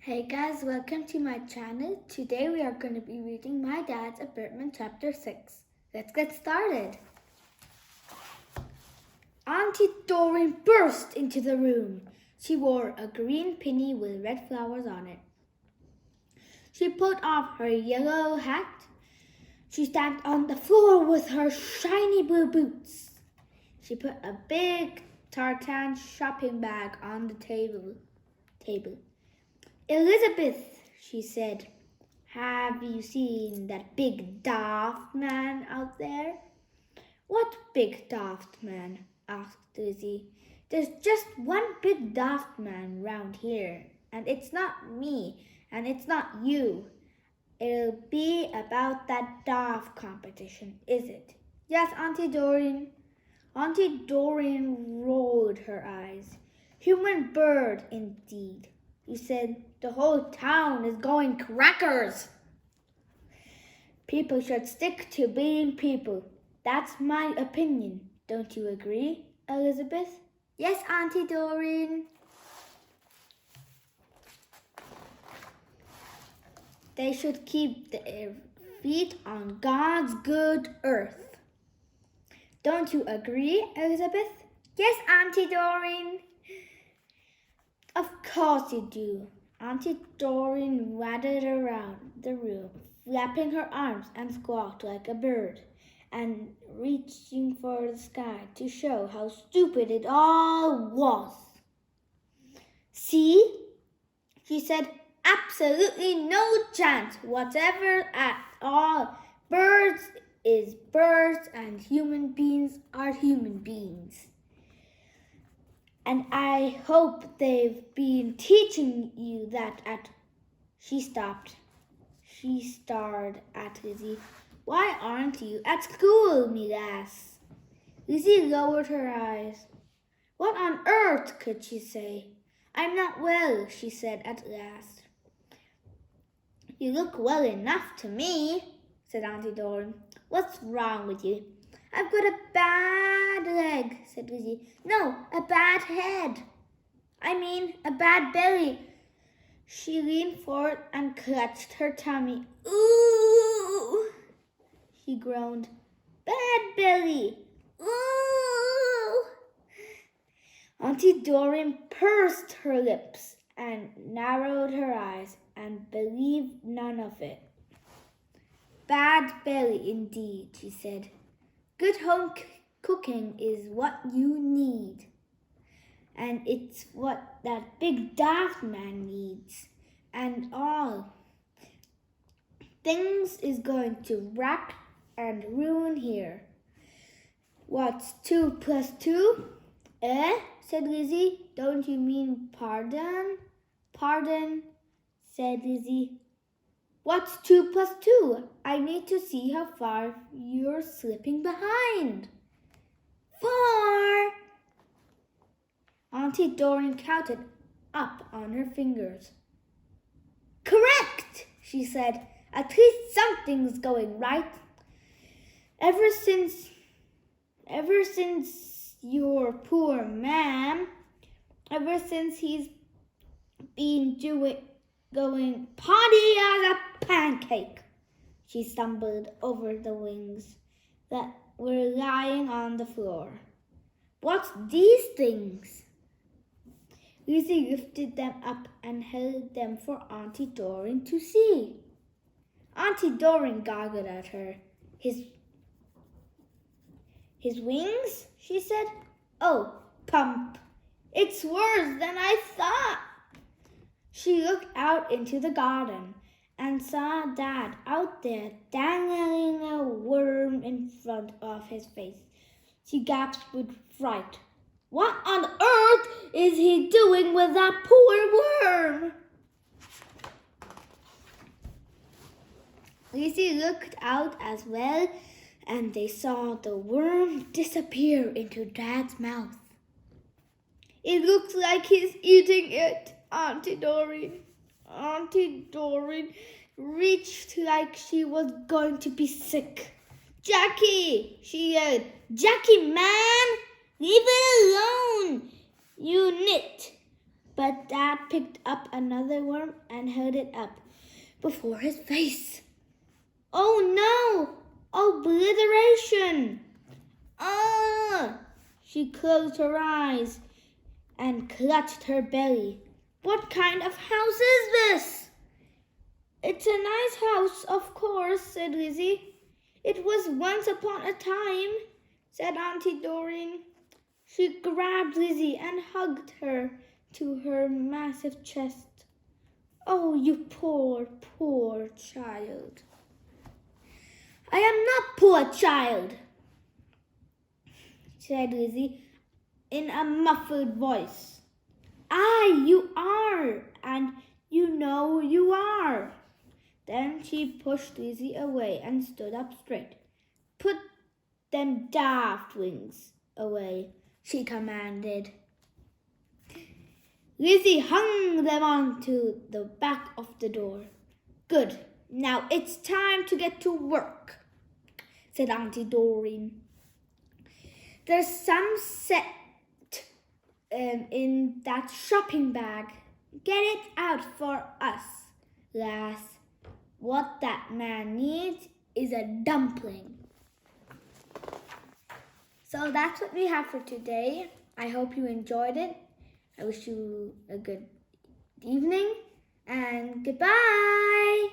Hey guys, welcome to my channel. Today we are going to be reading My Dad's a Birdman chapter 6. Let's get started. Auntie Doreen burst into the room. She wore a green pinny with red flowers on it. She put off her yellow hat. She stamped on the floor with her shiny blue boots. She put a big tartan shopping bag on the table. Elizabeth, she said, have you seen that big daft man out there? What big daft man? Asked Lizzie. There's just one big daft man round here, and it's not me, and it's not you. It'll be about that daft competition, is it? Yes, Auntie Doreen. Auntie Doreen rolled her eyes. Human bird, indeed. He said, the whole town is going crackers. People should stick to being people. That's my opinion. Don't you agree, Elizabeth? Yes, Auntie Doreen. They should keep their feet on God's good earth. Don't you agree, Elizabeth? Yes, Auntie Doreen. Of course you do. Auntie Doreen waddled around the room, flapping her arms and squawked like a bird, and reaching for the sky to show how stupid it all was. See? She said, absolutely no chance whatever at all. Birds is birds and human beings are human beings. And I hope they've been teaching you that at... She stopped. She stared at Lizzie. Why aren't you at school, me lass? Lizzie lowered her eyes. What on earth could she say? I'm not well, she said at last. You look well enough to me, said Auntie Doreen. What's wrong with you? I've got a bad leg, said Lizzie. No, a bad head. I mean, a bad belly. She leaned forward and clutched her tummy. Ooh, she groaned. Bad belly. Ooh. Auntie Doreen pursed her lips and narrowed her eyes and believed none of it. Bad belly indeed, she said. Good home cooking is what you need. And it's what that big daft man needs. And all. Things is going to wreck and ruin here. What's 2 plus 2? Said Lizzie. Don't you mean pardon? Pardon, said Lizzie. What's 2 plus 2? I need to see how far you're slipping behind. 4. Auntie Doreen counted up on her fingers. Correct, she said. At least something's going right. Ever since your poor man, ever since he's been going potty as a pancake. She stumbled over the wings that were lying on the floor. What's these things? Lizzie lifted them up and held them for Auntie Doreen to see. Auntie Doreen goggled at her. His wings? She said. Oh, pump. It's worse than I thought. She looked out into the garden and saw Dad out there dangling a worm in front of his face. She gasped with fright. What on earth is he doing with that poor worm? Lizzie looked out as well, and they saw the worm disappear into Dad's mouth. It looks like he's eating it, Auntie Doreen. Auntie Doreen reached like she was going to be sick. Jackie, she yelled. Jackie, man, leave it alone. You nit. But Dad picked up another worm and held it up before his face. Oh no! Obliteration! Ah! She closed her eyes and clutched her belly. What kind of house is this? It's a nice house, of course, said Lizzie. It was once upon a time, said Auntie Doreen. She grabbed Lizzie and hugged her to her massive chest. Oh, you poor, poor child. I am not poor child, said Lizzie in a muffled voice. Aye, you are, and you know you are. Then she pushed Lizzie away and stood up straight. Put them daft wings away, she commanded. Lizzie hung them onto the back of the door. Good. Now it's time to get to work, said Auntie Doreen. There's some set in that shopping bag. Get it out for us, lass. What that man needs is a dumpling. So that's what we have for today. I hope you enjoyed it. I wish you a good evening and goodbye.